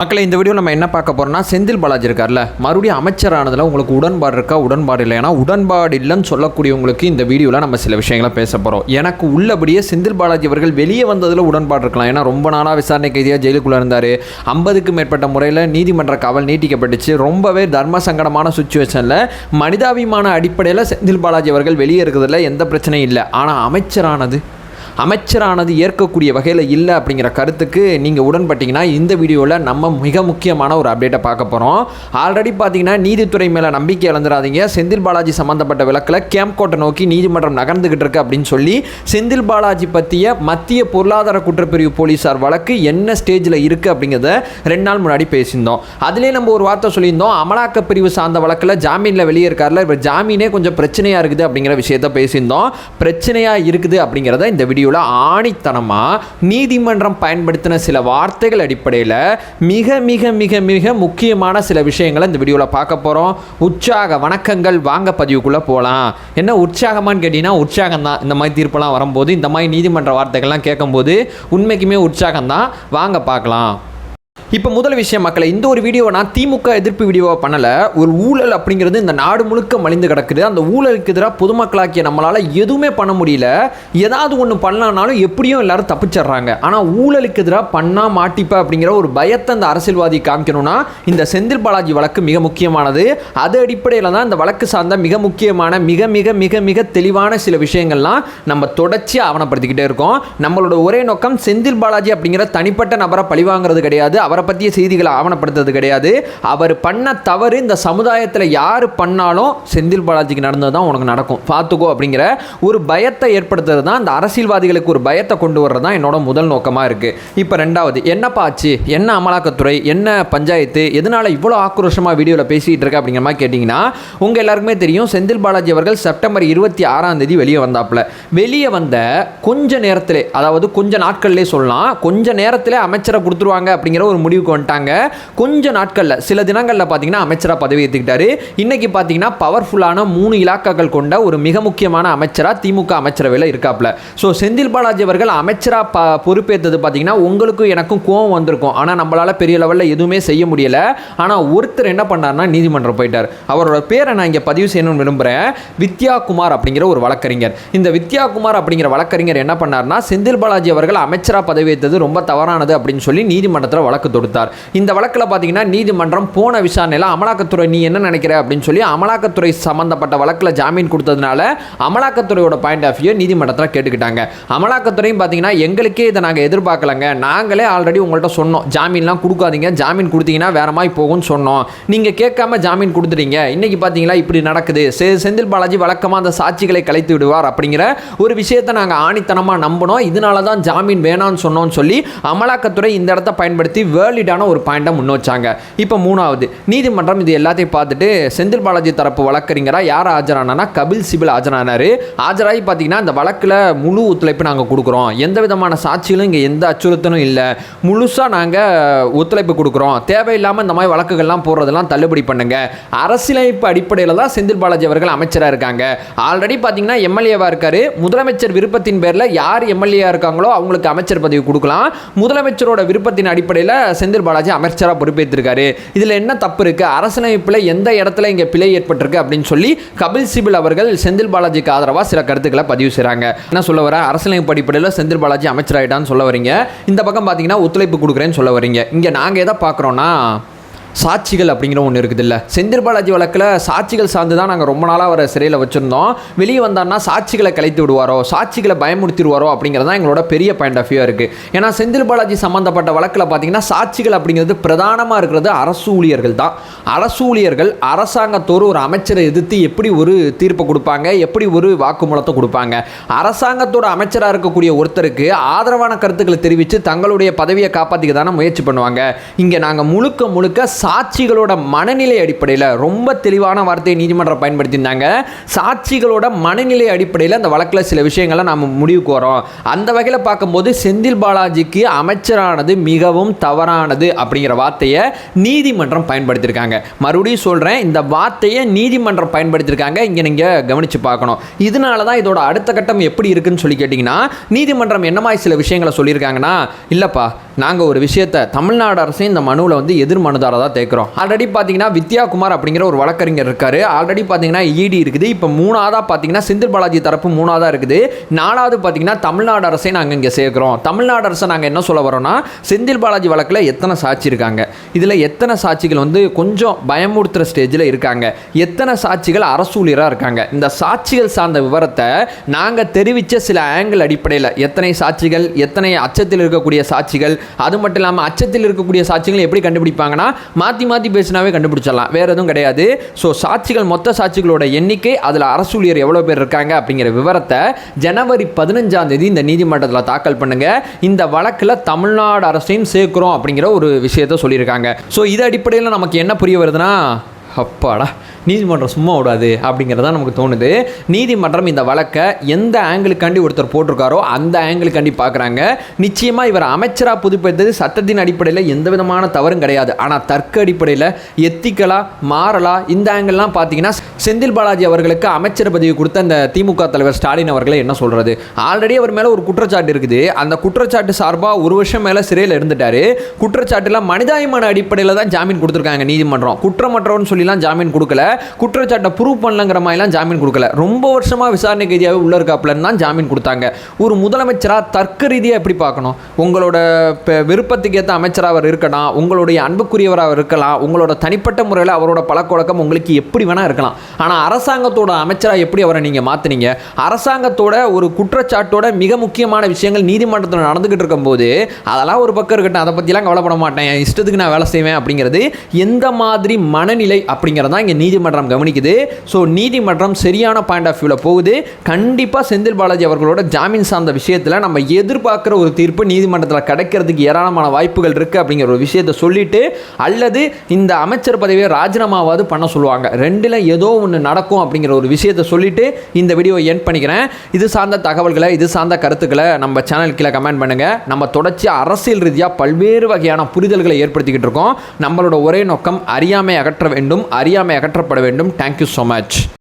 மக்களை இந்த வீடியோ நம்ம என்ன பார்க்க போறோம்னா செந்தில் பாலாஜி இருக்கார்ல மறுபடியும் அமைச்சரானதில் உங்களுக்கு உடன்பாடு இருக்கா உடன்பாடு இல்லை. ஏன்னா உடன்பாடு இல்லைன்னு சொல்லக்கூடியவங்களுக்கு இந்த வீடியோவில் நம்ம சில விஷயங்களை பேச போகிறோம். எனக்கு உள்ளபடியே செந்தில் பாலாஜி அவர்கள் வெளியே வந்ததில் உடன்பாடு இருக்கலாம். ஏன்னா ரொம்ப நாளாக விசாரணை கைதியாக ஜெயிலுக்குள்ளே இருந்தார். 50க்கும் மேற்பட்ட முறையில் நீதிமன்ற காவல் நீட்டிக்கப்பட்டுச்சு. ரொம்பவே தர்ம சங்கடமான சுச்சுவேஷனில் மனிதாபிமான அடிப்படையில் செந்தில் பாலாஜி அவர்கள் வெளியே இருக்கிறதுல எந்த பிரச்சனையும் இல்லை. ஆனால் அமைச்சரானது ஏற்கக்கூடிய வகையில் இல்லை அப்படிங்கிற கருத்துக்கு நீங்கள் உடன்பட்டீங்கன்னா இந்த வீடியோவில் நம்ம மிக முக்கியமான ஒரு அப்டேட்டை பார்க்க போகிறோம். ஆல்ரெடி பார்த்தீங்கன்னா நீதித்துறை மேலே நம்பிக்கை இழந்துடாதீங்க. செந்தில் பாலாஜி சம்மந்தப்பட்ட விளக்கில் கேம்ப் கோர்ட்டை நோக்கி நீதிமன்றம் நகர்ந்துகிட்டு இருக்கு அப்படின்னு சொல்லி செந்தில் பாலாஜி பற்றிய மத்திய பொருளாதார குற்றப்பிரிவு போலீஸார் வழக்கு என்ன ஸ்டேஜில் இருக்குது அப்படிங்கிறத 2 நாள் முன்னாடி பேசியிருந்தோம். அதிலே நம்ம ஒரு வார்த்தை சொல்லியிருந்தோம். அமலாக்க பிரிவு சார்ந்த வழக்கில் ஜாமீனில் வெளியே இருக்கார்ல, இவர் ஜாமீனே கொஞ்சம் பிரச்சனையாக இருக்குது அப்படிங்கிற விஷயத்த பேசியிருந்தோம். பிரச்சனையாக இருக்குது அப்படிங்கிறத இந்த வீடியோவில் ஆணித்தனமா நீதிமன்றம் பயன்படுத்தின சில வார்த்தைகள் அடிப்படையில் மிக மிக மிக மிக முக்கியமான சில விஷயங்களை இந்த வீடியோவில் பார்க்க போகிறோம். உற்சாக வணக்கங்கள், வாங்க பதிவுக்குள்ளே போகலாம். என்ன உற்சாகமானு கேட்டிங்கன்னா உற்சாகம் தான். இந்த மாதிரி தீர்ப்பெல்லாம் வரும்போது, இந்த மாதிரி நீதிமன்ற வார்த்தைகள்லாம் கேட்கும்போது உண்மைக்குமே உற்சாகம் தான். வாங்க பார்க்கலாம். இப்போ முதல் விஷயம் மக்களை, இந்த ஒரு வீடியோவை நான் திமுக எதிர்ப்பு வீடியோவை பண்ணலை. ஒரு ஊழல் அப்படிங்கிறது இந்த நாடு முழுக்க மலிந்து கிடக்குது. அந்த ஊழலுக்கு எதிராக பொதுமக்களாக்கிய நம்மளால் எதுவுமே பண்ண முடியல. ஏதாவது ஒன்று பண்ணலான்னாலும் எப்படியும் எல்லாரும் தப்பிச்சிடுறாங்க. ஆனால் ஊழலுக்கு எதிராக பண்ணால் மாட்டிப்ப அப்படிங்கிற ஒரு பயத்தை அந்த அரசியல்வாதி காமிக்கணும்னா இந்த செந்தில் பாலாஜி வழக்கு மிக முக்கியமானது. அது அடிப்படையில் தான் இந்த வழக்கு சார்ந்த மிக முக்கியமான மிக மிக மிக மிக தெளிவான சில விஷயங்கள்லாம் நம்ம தொடர்ச்சியாக ஆவணப்படுத்திக்கிட்டே இருக்கோம். நம்மளோட ஒரே நோக்கம் செந்தில் பாலாஜி அப்படிங்கிற தனிப்பட்ட நபரை பழிவாங்கிறது கிடையாது, அவரை பற்றிய செய்திகளை ஆவணப்படுத்துறது கிடையாது. அவர் பண்ண தவறு இந்த சமுதாயத்தில் யார் பண்ணாலும் செந்தில் பாலாஜிக்கு நடந்தது தான் உனக்கு நடக்கும், பார்த்துக்கோ அப்படிங்கிற ஒரு பயத்தை ஏற்படுத்துறது தான், இந்த அரசியல்வாதிகளுக்கு ஒரு பயத்தை கொண்டு வர்றது தான் என்னோட முதல் நோக்கமாக இருக்குது. இப்போ ரெண்டாவது, என்னப்பா ஆச்சு, என்ன அமலாக்கத்துறை, என்ன பஞ்சாயத்து, எதனால் இவ்வளோ ஆக்ரோஷமாக வீடியோவில் பேசிகிட்டு இருக்க அப்படிங்கிற மாதிரி கேட்டிங்கன்னா, உங்கள் எல்லாருக்குமே தெரியும் செந்தில் பாலாஜி அவர்கள் செப்டம்பர் 26 வெளியே வந்தாப்புல. வெளியே வந்த கொஞ்ச நேரத்திலே, அதாவது கொஞ்ச நாட்கள்லேயே சொல்லலாம், கொஞ்ச நேரத்தில் அமைச்சரை கொடுத்துருவாங்க அப்படிங்கிற ஒரு முடிவுக்கு வந்துட்டாங்க. கொஞ்ச நாட்களில், சில தினங்களில் பார்த்தீங்கன்னா அமைச்சராக பதவி ஏற்றுக்கிட்டாரு. இன்னைக்கு பார்த்தீங்கன்னா பவர்ஃபுல்லான 3 இலாக்காக்கள் கொண்ட ஒரு மிக முக்கியமான அமைச்சராக திமுக அமைச்சரவையில் இருக்காப்புல. ஸோ செந்தில் பாலாஜி அவர்கள் அமைச்சராக பொறுப்பேற்றது பார்த்தீங்கன்னா உங்களுக்கும் எனக்கும் கோவம் வந்திருக்கும். ஆனால் நம்மளால் பெரிய லெவலில் எதுவுமே செய்ய முடியலை. ஆனால் ஒருத்தர் என்ன பண்ணார்னா நீதிமன்றம் போயிட்டார். அவரோட பேரை நான் இங்கே பதிவு செய்யணும்னு விரும்புகிறேன். வித்யாகுமார் அப்படிங்கிற ஒரு வழக்கறிஞர். இந்த வித்யாகுமார் அப்படிங்கிற வழக்கறிஞர் என்ன பண்ணார்னா, செந்தில் பாலாஜி அவர்கள் அமைச்சராக பதவி ஏற்றது ரொம்ப தவறானது அப்படின்னு சொல்லி நீதிமன்றத்தில் வழக்கு தொடுத்தார். இந்த வழக்கில் பார்த்தீங்கன்னா நீதிமன்றம் போன விசாரணையில் அமலாக்கத்துறை நீ என்ன நினைக்கிற அப்படின்னு சொல்லி அமலாக்கத்துறை சம்பந்தப்பட்ட வழக்கில் ஜாமீன் கொடுத்ததுனால அமலாக்கத்துறையோட பாயிண்ட் ஆஃப் வியூ நீதிமன்றத்தில் கேட்டுக்கிட்டாங்க. அமலாக்கத்துறையும் பார்த்தீங்கன்னா எங்களுக்கே இதை நாங்கள் எதிர்பார்க்கலங்க, நாங்களே ஆல்ரெடி உங்கள்கிட்ட சொன்னோம் ஜாமீன்லாம் கொடுக்காதீங்க, ஜாமீன் கொடுத்தீங்கன்னா வேற மாதிரி போகும்னு சொன்னோம், நீங்கள் கேட்காம ஜாமீன் கொடுத்துட்டீங்க, இன்னைக்கு பார்த்தீங்களா இப்படி நடக்குது, செந்தில் பாலாஜி வழக்கமாக அந்த சாட்சிகளை கலைத்து விடுவார் அப்படிங்கிற ஒரு விஷயத்தை நாங்கள் ஆணித்தனமாக நம்பினோம், இதனால தான் ஜாமீன் வேணான்னு சொன்னோம்னு சொல்லி அமலாக்கத்துறை இந்த இடத்தை பயன்படுத்தி வேலிடான ஒரு பாயிண்டை முன் வச்சாங்க. இப்போ மூணாவது, நீதிமன்றம் இது எல்லாத்தையும் பார்த்துட்டு செந்தில் பாலாஜி தரப்பு வழக்கறிஞராக யார் ஆஜரானா கபில் சிபில் ஆஜரானார். ஆஜராகி பார்த்தீங்கன்னா இந்த வழக்கில் முழு ஒத்துழைப்பு நாங்கள் கொடுக்குறோம், எந்த விதமான சாட்சிகளும் இங்கே எந்த அச்சுறுத்தலும் இல்லை, முழுசாக நாங்கள் ஒத்துழைப்பு கொடுக்குறோம், தேவையில்லாமல் இந்த மாதிரி வழக்குகள்லாம் போடுறதெல்லாம் தள்ளுபடி பண்ணுங்க, அரசியலமைப்பு அடிப்படையில் தான் செந்தில் பாலாஜி அவர்கள் அமைச்சராக இருக்காங்க, ஆல்ரெடி பார்த்தீங்கன்னா எம்எல்ஏவாக இருக்காரு, முதலமைச்சர் விருப்பத்தின் பேரில் யார் எம்எல்ஏவாக இருக்காங்களோ அவங்களுக்கு அமைச்சர் பதவி கொடுக்கலாம், முதலமைச்சரோட விருப்பத்தின் அடிப்படையில் செந்தில் பாலாஜி அமைச்சராக பொறுப்பேற்றிருக்காரு, இதில் என்ன தப்பு இருக்கு, அரசியலமைப்பில் எந்த இடத்துல இங்கே பிழை ஏற்பட்டிருக்கு அப்படின்னு சொல்லி கபில் சிபில் அவர்கள் செந்தில் பாலாஜிக்கு ஆதரவாக சில கருத்துக்களை பதிவு செய்கிறாங்க. என்ன சொல்ல வர, அரசியலமைப்பு அடிப்படையில் செந்தில் பாலாஜி அமைச்சராகிட்டான்னு சொல்ல வரீங்க, இந்த பக்கம் பார்த்தீங்கன்னா ஒத்துழைப்பு கொடுக்குறேன்னு சொல்ல வரீங்க. இங்கே நாங்கள் எதை பார்க்குறோன்னா சாட்சிகள் அப்படிங்கிற ஒன்று இருக்குது இல்லை. செந்தில் பாலாஜி வழக்கில் சாட்சிகள் சார்ந்து தான் நாங்கள் ரொம்ப நாளாக அவரை சிறையில் வச்சுருந்தோம். வெளியே வந்தார்னா சாட்சிகளை கலைத்து விடுவாரோ, சாட்சிகளை பயமுறுத்திடுவாரோ அப்படிங்கிறதான் எங்களோட பெரிய பாயிண்ட் ஆஃப் வியூ இருக்குது. ஏன்னா செந்தில் பாலாஜி சம்மந்தப்பட்ட வழக்கில் பார்த்தீங்கன்னா சாட்சிகள் அப்படிங்கிறது பிரதானமாக இருக்கிறது அரசு ஊழியர்கள் தான். அரசு ஊழியர்கள் அரசாங்கத்தோடு ஒரு அமைச்சரை எதிர்த்து எப்படி ஒரு தீர்ப்பை கொடுப்பாங்க, எப்படி ஒரு வாக்குமூலத்தை கொடுப்பாங்க, அரசாங்கத்தோட அமைச்சராக இருக்கக்கூடிய ஒருத்தருக்கு ஆதரவான கருத்துக்களை தெரிவித்து தங்களுடைய பதவியை காப்பாற்றிக்க தானே முயற்சி பண்ணுவாங்க. இங்கே நாங்கள் முழுக்க முழுக்க சாட்சிகளோட மனநிலை அடிப்படையில், ரொம்ப தெளிவான வார்த்தையை நீதிமன்றம் பயன்படுத்தியிருந்தாங்க, சாட்சிகளோட மனநிலை அடிப்படையில் அந்த வழக்கில் சில விஷயங்களை நாம் முடிவுக்கு வரோம். அந்த வகையில் பார்க்கும்போது செந்தில் பாலாஜிக்கு அமைச்சரானது மிகவும் தவறானது அப்படிங்கிற வார்த்தையை நீதிமன்றம் பயன்படுத்தியிருக்காங்க. மறுபடியும் சொல்கிறேன், இந்த வார்த்தையை நீதிமன்றம் பயன்படுத்தியிருக்காங்க. இங்கே நீங்கள் கவனித்து பார்க்கணும். இதனால தான் இதோட அடுத்த கட்டம் எப்படி இருக்குன்னு சொல்லி கேட்டிங்கன்னா, நீதிமன்றம் என்ன மாதிரி சில விஷயங்களை சொல்லியிருக்காங்கன்னா, இல்லைப்பா நாங்கள் ஒரு விஷயத்தை தமிழ்நாடு அரசு இந்த மனுவில் வந்து எதிர் மனுதாரராக தான் தேக்கிறோம். ஆல்ரெடி பார்த்தீங்கன்னா வித்யாகுமார் அப்படிங்கிற ஒரு வழக்கறிஞர் இருக்கார். ஆல்ரெடி பார்த்தீங்கன்னா இடி இருக்குது. இப்போ 3ஆவதாக பார்த்தீங்கன்னா செந்தில் பாலாஜி தரப்பு 3ஆவதாக இருக்குது. 4வது பார்த்தீங்கன்னா தமிழ்நாடு அரசை நாங்கள் இங்கே சேர்க்குறோம். தமிழ்நாடு அரசை நாங்கள் என்ன சொல்ல வரோம்னா, செந்தில் பாலாஜி வழக்கில் எத்தனை சாட்சி இருக்காங்க, இதில் எத்தனை சாட்சிகள் வந்து கொஞ்சம் பயமுறுத்துகிற ஸ்டேஜில் இருக்காங்க, எத்தனை சாட்சிகள் அரசூழியராக இருக்காங்க, இந்த சாட்சிகள் சார்ந்த விவரத்தை நாங்கள் தெரிவித்த சில ஆங்கிள் அடிப்படையில் எத்தனை சாட்சிகள், எத்தனை அச்சத்தில் இருக்கக்கூடிய சாட்சிகள், அது மட்டும் இல்லாமல் அச்சத்தில் இருக்கக்கூடிய சாட்சிகள் எப்படி கண்டுபிடிப்பாங்கன்னா மாற்றி மாற்றி பேசினாவே கண்டுபிடிச்சிடலாம், வேறு எதுவும் கிடையாது. ஸோ சாட்சிகள், மொத்த சாட்சிகளோட எண்ணிக்கை, அதில் அரசூழியர் எவ்வளோ பேர் இருக்காங்க அப்படிங்கிற விவரத்தை ஜனவரி 15ஆம் தேதி இந்த நீதிமன்றத்தில் தாக்கல் பண்ணுங்க. இந்த வழக்கில் தமிழ்நாடு அரசையும் சேர்க்கிறோம் அப்படிங்கிற ஒரு விஷயத்த சொல்லியிருக்காங்க. ஸோ இது அடிப்படையில் நமக்கு என்ன புரிய வருதுன்னா, அப்பாடா நீதிமன்றம் சும்மா விடாது அப்படிங்கிறதான் நமக்கு தோணுது. நீதிமன்றம் இந்த வழக்கை எந்த ஆங்கிளுக்காண்டி ஒருத்தர் போட்டிருக்காரோ அந்த ஆங்கிளுக்காண்டி பார்க்குறாங்க. நிச்சயமாக இவர் அமைச்சராக புதுப்பித்தது சட்டத்தின் அடிப்படையில் எந்த விதமான தவறும் கிடையாது. ஆனால் தர்க்க அடிப்படையில் எத்திக்கலாக மாறலாம். இந்த ஆங்கிள்லாம் பார்த்தீங்கன்னா செந்தில் பாலாஜி அவர்களுக்கு அமைச்சர் பதவி கொடுத்த அந்த திமுக தலைவர் ஸ்டாலின் அவர்களை என்ன சொல்கிறது, ஆல்ரெடி அவர் மேலே ஒரு குற்றச்சாட்டு இருக்குது. அந்த குற்றச்சாட்டு சார்பாக 1 வருஷம் மேலே சிறையில் இருந்துட்டார். குற்றச்சாட்டுலாம் மனிதாயமான அடிப்படையில் தான் ஜாமீன் கொடுத்துருக்காங்க நீதிமன்றம். குற்றமற்றவர்னு சொல்லிலாம் ஜாமீன் கொடுக்கல, குற்றச்சாட்டை ப்ரூவ் பண்ணலங்கிற மாதிரிலாம் ஜாமீன் கொடுக்கல. ரொம்ப வருஷமாக விசாரணை கைதியாகவே உள்ள இருக்காப்புலன்னு தான் ஜாமீன் கொடுத்தாங்க. ஒரு முதலமைச்சராக தர்க்க ரீதியாக எப்படி பார்க்கணும், உங்களோட விருப்பத்துக்கு ஏற்ற அமைச்சராக அவர் இருக்கலாம், உங்களுடைய அன்புக்குரியவராக இருக்கலாம், உங்களோட தனிப்பட்ட முறையில் அவரோட பழக்கவழக்கம் உங்களுக்கு எப்படி வேணால் இருக்கலாம். ஆனால் அரசாங்கத்தோட அமைச்சராக எப்படி அவரை நீங்கள் மாற்றினீங்க, அரசாங்கத்தோட ஒரு குற்றச்சாட்டோட மிக முக்கியமான விஷயங்கள் நீதிமன்றத்தில் நடந்துக்கிட்டு இருக்கும்போது அதெல்லாம் ஒரு பக்கம் இருக்கட்டும், அதை பற்றிலாம் கவலைப்பட மாட்டேன், இஷ்டத்துக்கு நான் வேலை செய்வேன் அப்படிங்கிறது எந்த மாதிரி மனநிலை அப்படிங்கிறதான் இங்கே நீதிமன்றம் கவனிக்குது. ஸோ நீதிமன்றம் சரியான பாயிண்ட் ஆஃப் வியூவில் போகுது. கண்டிப்பாக செந்தில் பாலாஜி அவர்களோட ஜாமீன் சார்ந்த விஷயத்தில் நம்ம எதிர்பார்க்குற ஒரு தீர்ப்பு நீதிமன்றத்தில் கிடைக்கிறதுக்கு ஏராளமான வாய்ப்புகள் இருக்குது அப்படிங்கிற ஒரு விஷயத்தை சொல்லிட்டு, அல்லது இந்த அமைச்சர் பதவியை ராஜினாமாவது பண்ண சொல்லுவாங்க, 2ல் ஏதோ ஒன்று நடக்கும் அப்படிங்கிற ஒரு விஷயத்தை சொல்லிட்டு இந்த வீடியோவை எண்ட் பண்ணிக்கிறேன். இது சார்ந்த தகவல்களை, இது சார்ந்த கருத்துக்களை நம்ம சேனல் கீழே கமெண்ட் பண்ணுங்கள். நம்ம தொடர்ச்சி அரசியல் ரீதியாக பல்வேறு வகையான புரிதல்களை ஏற்படுத்திக்கிட்டு இருக்கோம். நம்மளோட ஒரே நோக்கம் அறியாமை அகற்ற வேண்டும், அறியாமை அகற்றப்பட வேண்டும். Thank you so much.